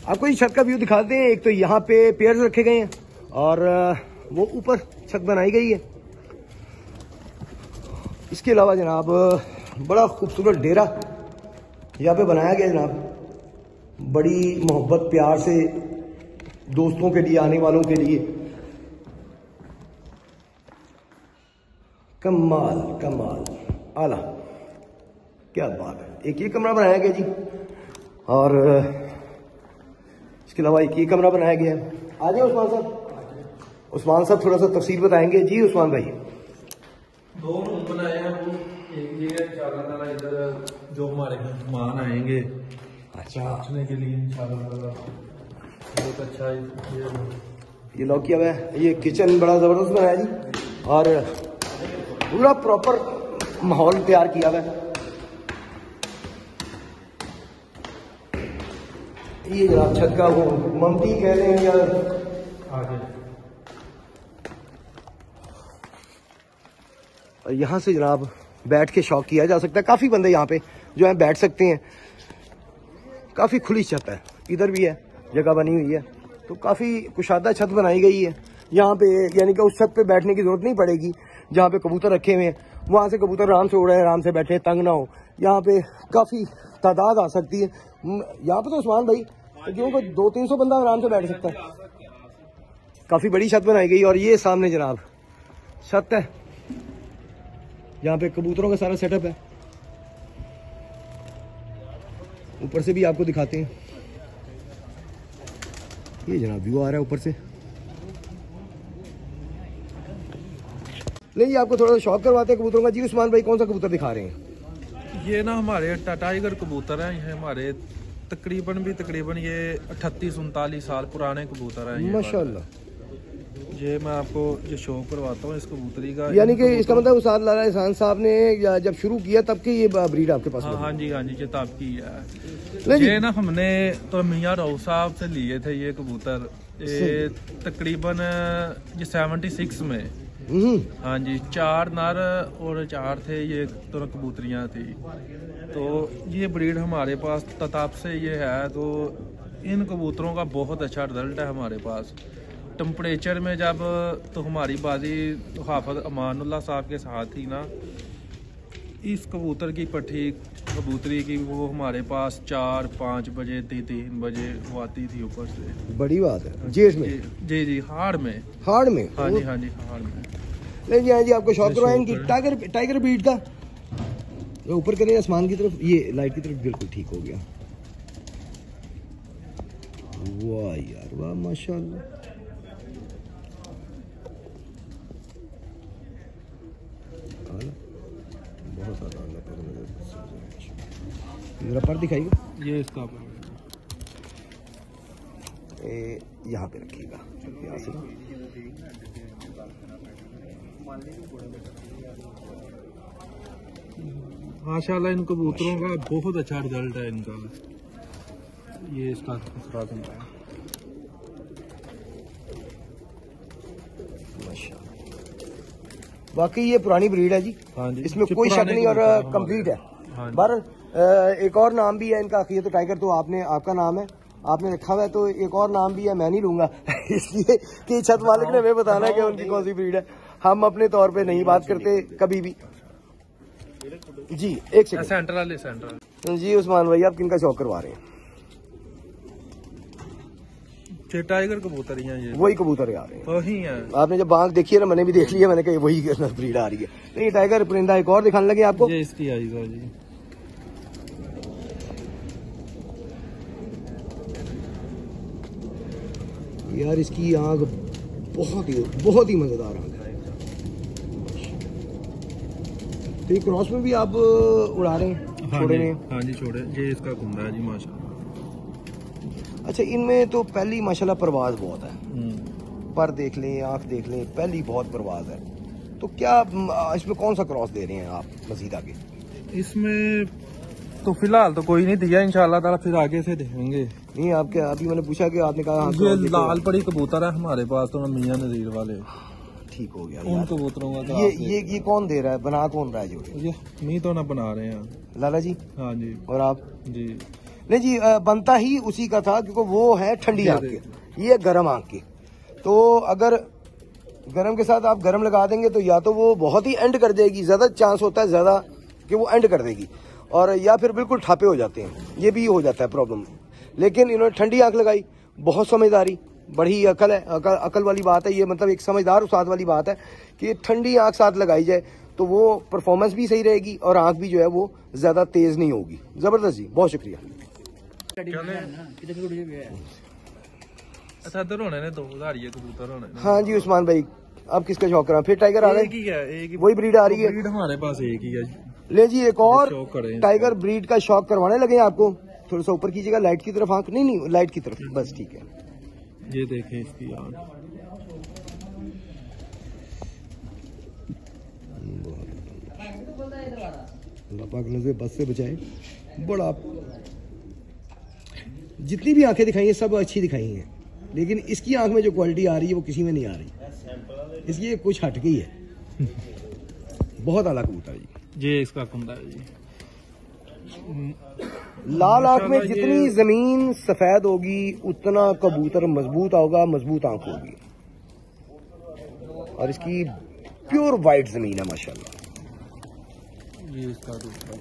आपको इस छत का व्यू दिखाते हैं। एक तो यहाँ पे पेयर्स रखे गए हैं और वो ऊपर छत बनाई गई है। इसके अलावा जनाब बड़ा खूबसूरत डेरा यहाँ पे बनाया गया जनाब, बड़ी मोहब्बत प्यार से दोस्तों के लिए, आने वालों के लिए। कमाल कमाल आला, क्या बात है। एक ये कमरा बनाया गया जी और इसके अलावा एक ये कमरा बनाया गया है। आ जाए उस्मान साहब। उस्मान साहब थोड़ा सा तफसील बताएंगे। जी उस्मान भाई। 2 रूम बनाए हैं। एक ये इंशाल्लाह इधर जो हमारे मेहमान आएंगे पहुंचने के लिए इंशाल्लाह बहुत अच्छा है। ये लॉक किया हुआ है। ये किचन बड़ा जबरदस्त बनाया जी और पूरा प्रॉपर माहौल तैयार किया हुआ है। ये जनाब छत का वो ममटी कह रहे हैं या आगे यहाँ से जनाब बैठ के शौक किया जा सकता है। काफी बंदे यहाँ पे जो है बैठ सकते हैं। काफी खुली छत है, इधर भी है जगह बनी हुई है, तो काफी कुशादा छत बनाई गई है यहाँ पे। यानी कि उस छत पे बैठने की जरूरत नहीं पड़ेगी जहाँ पे कबूतर रखे हुए हैं। वहां से कबूतर आराम से उड़ रहे हैं, आराम से बैठे, तंग ना हो। यहाँ पे काफी तादाद आ सकती है। यहाँ पे तो उस्मान भाई क्योंकि 200-300 बंदा आराम से बैठ सकता है। काफी बड़ी छत बनाई गई और ये सामने जनाब छत है, यहाँ पे कबूतरों का सारा सेटअप है। ऊपर से भी आपको दिखाते हैं। ये जनाब व्यू आ रहा है ऊपर से। नहीं जी, आपको थोड़ा सा शौक करवाते हैं कबूतरों का। जी उस्मान भाई, कौन सा कबूतर दिखा रहे हैं? ये ना हमारे टाइगर कबूतर हैं। ये हमारे तकरीबन ये 38-39 साल पुराने कबूतर हैं माशाल्लाह। ये मैं आपको जो शो करवाता हूँ इस कबूतरी का। यानी कि इसका मतलब उस्ताद लाला एहसान साहब ने जब शुरू किया तब की ये ब्रीड आपके पास? हाँ जी ये तब की है। ये ना हमने तो मियाँ राव साहब से लिए थे ये कबूतर। ये तकरीबन ये 76 में। हाँ जी, 4 नर और 4 थे, ये दोनों कबूतरियाँ थी। तो ये ब्रीड हमारे पास तब से ये है। तो इन कबूतरों का बहुत अच्छा रिजल्ट है हमारे पास। टेम्परेचर में जब तो हमारी बाजी हाफिज अमानुल्लाह साहब के साथ थी ना, इस कबूतर की पट्टी कबूतरी की वो हमारे पास 4-5 बजे 3 बजे वो आती थी ऊपर से। बड़ी बात है। जेठ में? जी हाड़ में। हाड़ में? हाँ जी हाड़ में। नहीं जी, हाँ जी, आपको शौक करवाएंगे टाइगर ब्रीड का। ऊपर करें आसमान की तरफ, ये लाइट की तरफ, बिल्कुल ठीक हो गया। वाह यार वाह, माशाल्लाह। बहुत सारा जरा पर दिखाइए। ये इसका यहाँ पे रखिएगा। यहाँ से माशाल्लाह इन कबूतरों का बहुत अच्छा रिजल्ट है इनका। ये इसका खुसरा है माशाल्लाह। वाकई ये पुरानी ब्रीड है जी। हाँ जी, इसमें कोई शक नहीं और कंप्लीट है। हाँ पर एक और नाम भी है इनका। ये तो टाइगर तो आपका नाम है, आपने रखा हुआ है, तो एक और नाम भी है, मैं नहीं लूंगा इसलिए कि छत मालिक ने हमें बताना है कि उनकी कौन सी ब्रीड है। हम अपने तौर पे नहीं बात करते कभी भी। जी एक सेकंड। सेंट्रल जी उस्मान भाई, आप किनका शौक करवा रहे हैं? टाइगर कबूतर ही हैं ये। वही कबूतर आ रहे हैं? वही हैं। आपने जब बाघ देखी है ना, मैंने भी देख लिया, मैंने कहा वही ब्रीड आ रही है। नहीं, टाइगर परिंदा एक और दिखाने लगे आपको। ये इसकी आई जी। यार इसकी आग बहुत ही मजेदार आग है। तो ये क्रॉस में भी आप उड़ा रहे हैं? छोड़े हैं? हाँ जी छोड़े। ये इसका कुंडा है जी माशाल्लाह। अच्छा, इनमें तो पहली माशाल्लाह परवाज बहुत है। पर देख लें, आंख देख लें, पहली बहुत परवाज है। तो क्या इसमें कौन सा क्रॉस दे रहे हैं आप मजीद आगे? इसमें तो फिलहाल तो कोई नहीं दिया, इंशाल्लाह ताला फिर आगे से देखेंगे। नहीं, आपके अभी मैंने पूछा कि आपने कहा ये लाल पड़ी कबूतर है हमारे पास तो मियां नजीर वाले। ठीक हो गया। उन कबूतरों का तो ये कौन दे रहा है, बना कौन रहा है? जो ये मी तो ना बना रहे हैं लाला जी। हाँ जी। और आप? जी नहीं जी, बनता ही उसी का था क्योंकि वो है ठंडी आंख के, ये गर्म आंख की। तो अगर गर्म के साथ आप गर्म लगा देंगे तो या तो वो बहुत ही एंड कर देगी, ज्यादा चांस होता है ज्यादा कि वो एंड कर देगी, और या फिर बिल्कुल ठापे हो जाते हैं, ये भी हो जाता है प्रॉब्लम। लेकिन इन्होंने ठंडी आंख लगाई, बहुत समझदारी, बड़ी अकल है, अकल वाली बात है ये, मतलब एक समझदार उस्ताद वाली बात है कि ठंडी आंख साथ लगाई जाए तो वो परफॉर्मेंस भी सही रहेगी और आंख भी जो है वो ज्यादा तेज नहीं होगी। जबरदस्त जी, बहुत शुक्रिया। अच्छा इधर होने ने 2000 ये कबूतर होने ने। हाँ जी उस्मान भाई, अब किसका शौक करा? फिर टाइगर आ एक ही है, गए, एक ही वही ब्रीड आ रही है। ब्रीड हमारे पास एक ही है। ले जी एक और शौक करें। टाइगर ब्रीड का शौक करवाने लगे आपको। थोड़ा सा ऊपर कीजिएगा, लाइट की तरफ आंख, नहीं लाइट की तरफ, बस ठीक है। ये देखें इसकी आंख, अल्लाह पाक नज़र बस से बचाए। बड़ा जितनी भी आंखें दिखाई हैं सब अच्छी दिखाई हैं, लेकिन इसकी आंख में जो क्वालिटी आ रही है वो किसी में नहीं आ रही, इसलिए कुछ हट गई है। बहुत आला कबूतर जी। ये इसका कुंदा है जी। लाल आंख में जितनी जमीन सफेद होगी उतना कबूतर मजबूत होगा, मजबूत आंख होगी, और इसकी प्योर वाइट जमीन है माशाल्लाह। ये इसका दूसरा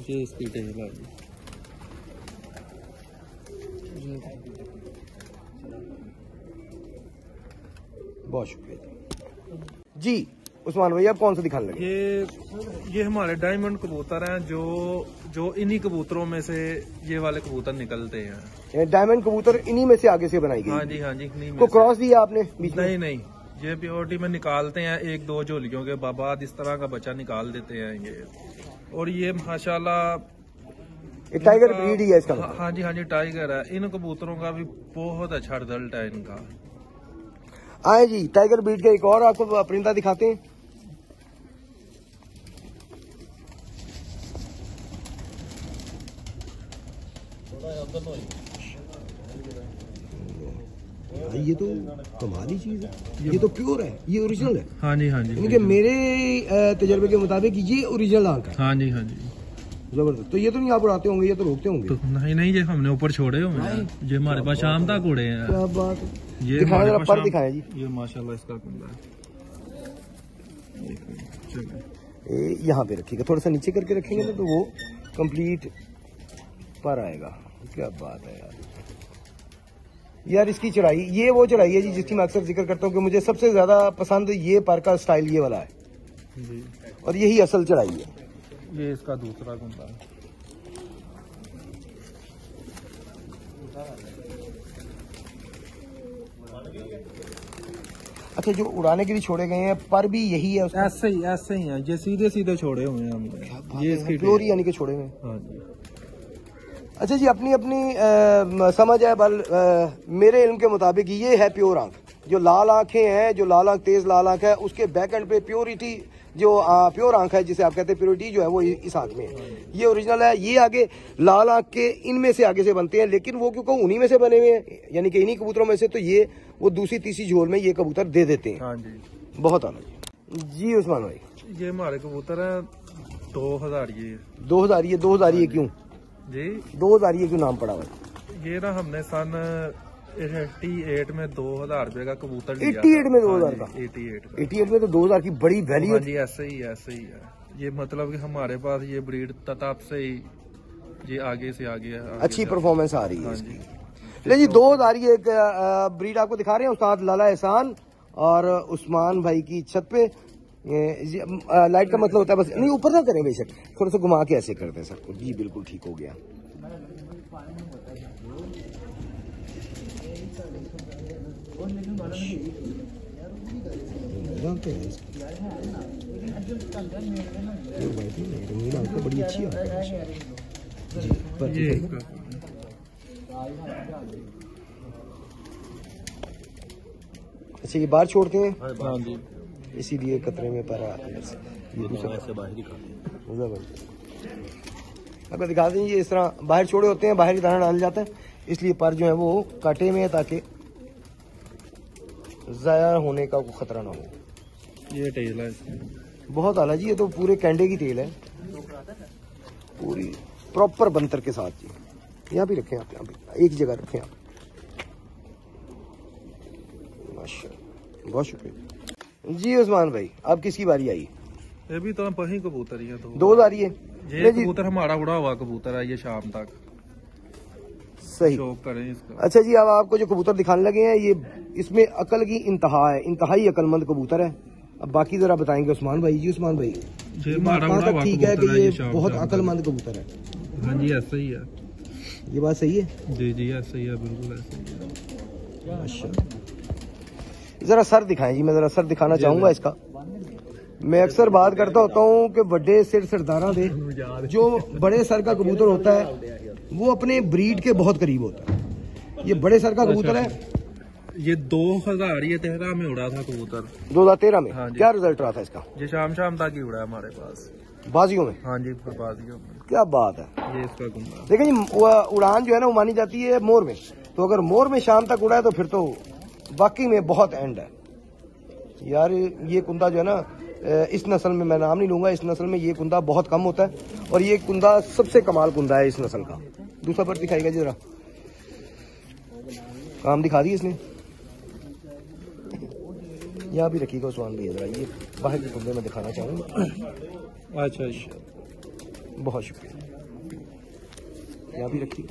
ये इसकी टेल है बहुत शुक्रिया जी। उस्मान भाई आप कौन सा दिखाने लगे? ये हमारे डायमंड कबूतर हैं जो इन्हीं कबूतरों में से ये वाले कबूतर निकलते हैं। डायमंड कबूतर इन्हीं में से आगे से बनाई गई? हाँ जी हाँ जी। इन्हीं में को क्रॉस दिया आपने बीच में? नहीं, ये प्योरिटी में निकालते हैं, एक दो झोलियों के बाद इस तरह का बच्चा निकाल देते हैं ये। और ये माशाल्लाह टाइगर ब्रीड ही है इसका? हाँ जी टाइगर है। इन कबूतरों का भी बहुत अच्छा रिजल्ट है इनका। आए जी, टाइगर ब्रीड का एक और आपको परिंदा दिखाते हैं। ये तो कमाल ही चीज है, ये तो प्योर है, ये ओरिजिनल है। हाँ जी इनके मेरे तजर्बे के मुताबिक ये ओरिजिनल आंख है। हाँ जी जबरदस्त। तो ये तो नहीं आप उड़ाते होंगे, ये तो रोकते होंगे? तो नहीं ये हमने ऊपर छोड़े हुए हैं, ये हमारे पास शाम तक उड़े हैं। क्या बात है, ये दिखाएं जरा, पर दिखाएं जी। ये माशाल्लाह इसका कुंदा है। यहाँ पे रखिएगा, थोड़ा सा नीचे करके रखेंगे ना तो वो कंप्लीट पर आएगा। क्या बात है यार इसकी चढ़ाई, ये वो चढ़ाई है जी जिसकी मैं अक्सर जिक्र करता हूँ कि मुझे सबसे ज्यादा पसंद ये पर का स्टाइल ये वाला है जी, और यही असल चढ़ाई है। ये इसका दूसरा कुंदा है। अच्छा, जो उड़ाने के लिए छोड़े गए हैं पर भी यही है उसका? ऐसे ही है, ये सीधे छोड़े हुए हैं हमने। ये इसकी प्योर यानी कि छोड़े हुए हैं। हाँ जी। अच्छा जी, अपनी समझ है, बल मेरे इल्म के मुताबिक ये है प्योर आंख। जो लाल आंखें हैं, जो लाल आंख, तेज लाल आंख है, उसके बैक एंड पे प्योरिटी जो प्योर आंख है जिसे आप कहते हैं प्योरिटी जो है वो इस आंख में है। ये ओरिजिनल है। ये आगे लाल आंख के इनमें से आगे से बनते हैं, लेकिन वो क्योंकि उन्हीं में से बने हुए हैं यानी कि इन्हीं कबूतरों में से, तो ये वो दूसरी तीसरी झोल में ये कबूतर दे देते हैं। हाँ जी, बहुत आना जी। उस्मान भाई ये हमारे कबूतर है 2000। ये 2000 ये क्यों जी 2000 ये क्यों नाम पड़ा हुआ? ये ना हमने सन 88 में 2000 रुपए का कबूतर लिया। 88 में 2000 का? 88 में तो 2000 की बड़ी वैल्यू। हाँ जी, ऐसे ही है। ये मतलब कि हमारे पास ये ब्रीड तब से ही ये आगे से आगे अच्छी परफॉर्मेंस आ रही है हाँ इसकी। जी। ले जी, 2000 ये एक ब्रीड आपको दिखा रहे हैं उस्ताद लाला एहसान और उस्मान भाई की छत पे। लाइट का मतलब होता है बस, नहीं ऊपर ना करें बेशक, थोड़ा सा घुमा के ऐसे करते हैं सबको जी। बिल्कुल ठीक हो गया। बड़ी अच्छी है अच्छा, ये बाहर छोड़ते हैं? हाँ जी, इसीलिए कतरे में पैरा अगर दिखा दें ये इस तरह बाहर छोड़े होते हैं, बाहर की दाना डाल जाता है, इसलिए पर जो है वो कांटे में है ताकि ज़ाया होने का कोई खतरा ना हो। ये टेल है, बहुत आला जी, ये तो पूरे कैंडे की तेल है, पूरी प्रॉपर बंतर के साथ जी। यहाँ भी रखें आप, यहाँ भी एक जगह रखें आप। माशाल्लाह, बहुत शुक्रिया जी। उस्मान भाई, अब किसकी बारी आई? ये भी तो वही कबूतर ही है, दो आ रही है ये कबूतर हमारा उड़ा हुआ कबूतर है, ये शाम तक सही शौक करें इसका। अच्छा जी, अब आपको जो कबूतर दिखाने लगे हैं, ये इसमें अकल की इंतहा है, इंतहाई अकलमंद कबूतर है। अब बाकी जरा बताएंगे उस्मान भाई जी। उस्मान भाई, ठीक है कि ये बहुत अकलमंद कबूतर है? हाँ जी, ऐसा ही है, ये बात सही है जी जी, ऐसा ही है, बिल्कुल ऐसा ही है। अच्छा, जरा सर दिखाएं जी, मैं जरा सर दिखाना चाहूंगा इसका। मैं अक्सर बात करता होता हूँ कि बड़े सिर सरदारा दे, जो बड़े सर का कबूतर होता है वो अपने ब्रीड के बहुत करीब होता है। ये बड़े सर का कबूतर है। ये 2013 में उड़ा था कबूतर। 2013 में? हाँ, क्या रिजल्ट रहा था इसका? ये शाम तक ही उड़ा है हमारे पास, बाजियों में। हाँ जी, बाजियों में। क्या बात है। ये इसका गुंडा देखिए जी, उड़ान जो है ना वो मानी जाती है मोर में, तो अगर मोर में शाम तक उड़ा है तो फिर तो वाकई में बहुत एंड है यार। ये कुंदा जो है ना, इस नस्ल में, मैं नाम नहीं लूंगा, इस नस्ल में ये कुंदा बहुत कम होता है और ये कुंदा सबसे कमाल कुंदा है इस नस्ल का। दूसरा पर दिखाएगा जरा, काम दिखा दी इसने। यहाँ भी रखिएगा उस्मान भाई जरा, ये बाहर के कुंदे में दिखाना चाहूंगा। अच्छा अच्छा, बहुत शुक्रिया। यहाँ भी रखिए।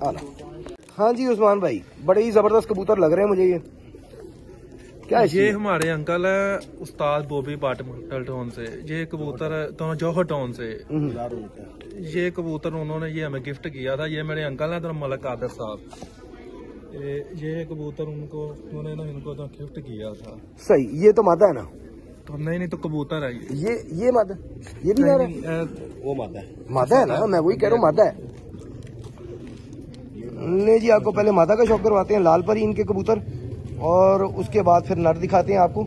आला। हाँ जी उस्मान भाई, बड़े ही जबरदस्त कबूतर लग रहे हैं मुझे। ये क्या है? ये हमारे अंकल है उस्ताद बॉबी टल्टन से। ये कबूतर तो जौहर टाउन से, ये कबूतर उन्होंने ये हमें गिफ्ट किया था। ये मेरे अंकल हैं तो मलक कादर साहब। ये कबूतर उन्होंने ना इनको तो गिफ्ट किया था। सही, ये तो मादा है ना? तो नहीं तो कबूतर है ये मादा, ये भी मादा? वो मादा है, मादा है ना, मैं वही कह रहा हूँ मादा है। नहीं जी, आपको पहले मादा का शौक करवाते हैं, लाल परी इनके कबूतर, और उसके बाद फिर नर दिखाते हैं आपको।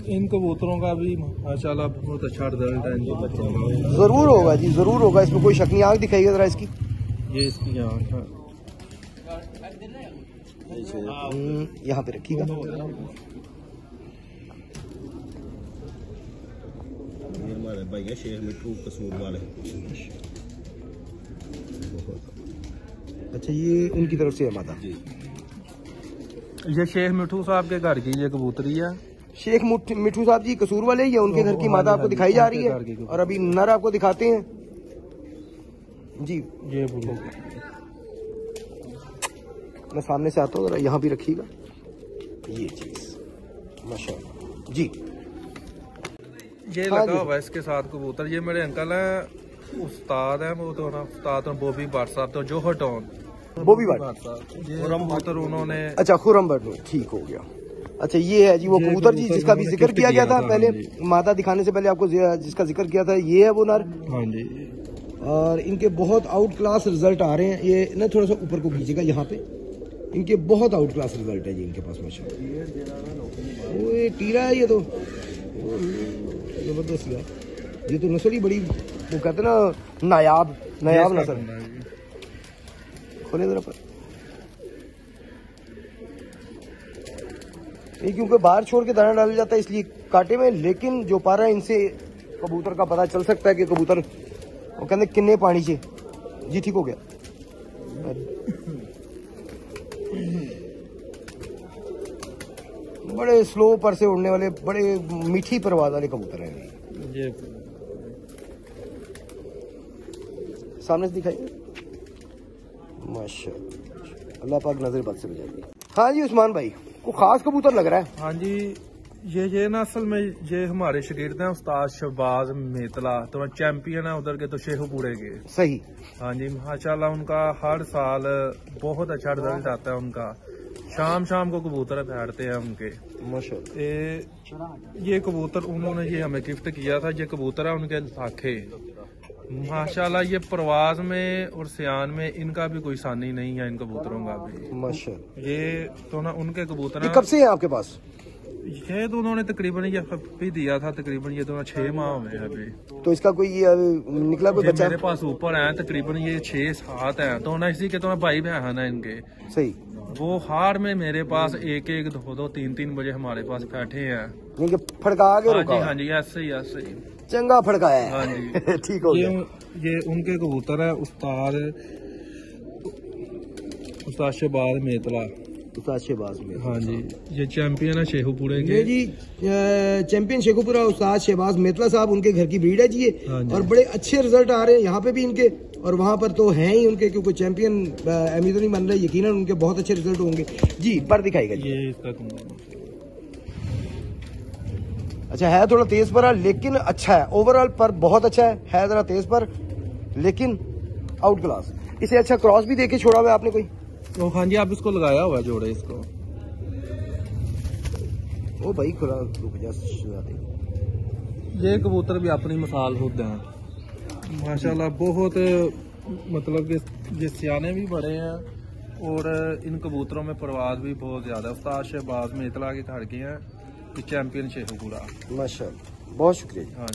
इन कबूतरों का भी माशाल्लाह बहुत अच्छा रिजल्ट है इनके बच्चों का। जरूर होगा जी, जरूर होगा, इसमें कोई शक नहीं। आंख दिखाइएगा जरा इसकी। ये इसकी आंख है, यहाँ पे रखिएगा। हमारे भैया शेर मिट्टू कसूर वाले। अच्छा, ये उनकी तरफ से है माता? ये शेख मिठू साहब के घर की ये कबूतरी है। शेख मिठू साहब जी कसूर वाले, ये उनके घर की माता आपको दिखाई जा रही है, और अभी नर आपको दिखाते हैं जी। ये बोलो, मैं सामने से आता हूँ, जरा यहाँ भी रखिएगा ये चीज। माशाल्लाह जी। ये लगा हुआ है इसके साथ कबूतर। ये मेरे अंकल है उस्ताद है, वो तो ना उस्ताद बॉबी भट्ट साहब, तो जौहर टाउन बॉबी भट्ट साहब। ये कबूतर उन्होंने, अच्छा खुरम भट्ट, ठीक हो गया। अच्छा, ये है जी वो कबूतर जी जिसका भी जिक्र किया गया था पहले, मादा दिखाने से पहले आपको जिसका जिक्र किया था, ये है वो नर। हाँ जी, और इनके बहुत आउट क्लास रिजल्ट आ रहे हैं। ये ना थोड़ा सा ऊपर को खींचेगा, यहाँ पे इनके बहुत आउट क्लास रिजल्ट है जी इनके पास माशाल्लाह। वो ये टीरा है, ये तो जबरदस्त है। ये तो नस्ल ही बड़ी, वो कहते हैं ना नायाब नस्ल। खोले जरा पर, ये क्योंकि बाहर छोड़ के दाना डाला जाता है इसलिए कांटे में, लेकिन जो पारा है इनसे कबूतर का पता चल सकता है कि कबूतर, वो कहते किन्ने पानी से जी। ठीक हो गया। बड़े स्लो पर से उड़ने वाले, बड़े मीठी परवाज वाले कबूतर हैं ये सामने से दिखाइए। माशाअल्लाह, अल्लाह पाक नजर बद से बचाएगी। हाँ जी उस्मान भाई, को खास कबूतर लग रहा है। हाँ जी, ये ना असल में ये हमारे शागिर्द हैं उस्ताद शहबाज मेतला, तो चैंपियन है उधर के, तो शेखपुरे के। सही। हाँ जी, माशाल्लाह उनका हर साल बहुत अच्छा रिजल्ट आता है उनका। शाम को कबूतर बैठते हैं उनके माशाल्लाह। ये कबूतर उन्होंने ये हमें गिफ्ट किया था। ये कबूतर है उनके लाखे, माशाल्लाह। ये परवाज में और सियान में इनका भी कोई सानी नहीं है, इन कबूतरों का भी माशाल्लाह। ये तो ना उनके कबूतर कब से है आपके पास? ये तो उन्होंने तकरीबन ये भी दिया था, तकरीबन ये तो 6 माह हुए हैं अभी। तो इसका कोई निकला कोई ये बच्चा? मेरे पास ऊपर है तकरीबन ये 6-7 है, तो ना इसी के तो भाई बहन है इनके। सही। वो हार में मेरे पास 1-1, 2-2, 3-3 बजे हमारे पास बैठे हैं। यानी कि फड़का के हाँ रोका? जी, हाँ जी, ऐसे ही ऐसे ही। चंगा फड़काया है। हाँ जी। ठीक हो गया। ये उनके कबूतर है उस्ताद शहबाज मेतला। उस्ताद शहबाज में। हाँ जी, ये चैंपियन है शेखुपुरे के। ये जी चैंपियन शेखुपुरा उस्ताद शहबाज मेतला साहब, उनके घर की ब्रीड है जी ये। हाँ जी। और बड़े अच्छे रिजल्ट आ रहे हैं यहाँ पे भी इनके, और वहाँ पर तो हैं ही उनके, क्योंकि चैंपियन एमी तो नहीं मान रहे, यकीनन उनके बहुत अच्छे रिजल्ट होंगे जी। पर दिखाएगा जी। ये इसका कुंदा। अच्छा है थोड़ा तेज पर, लेकिन अच्छा है ओवरऑल पर, बहुत अच्छा है जरा तेज पर, लेकिन आउट क्लास। इसे अच्छा क्रॉस भी देके छोड़ा हुआ है आपने कोई? तो हाँ जी, आप इसको लगाया हुआ है जोड़े इसको। ओ भाई खुला रुक जा। ये कबूतर भी अपनी मिसाल खुद हैं माशाल्लाह, बहुत मतलब कि ये सियाने भी बड़े हैं, और इन कबूतरों में परवाज भी बहुत ज्यादा। उस्ताद शहबाज मेतला के घर के हैं, चैंपियन शेखुपुरा। माशाल्लाह, बहुत शुक्रिया। हाँ जी।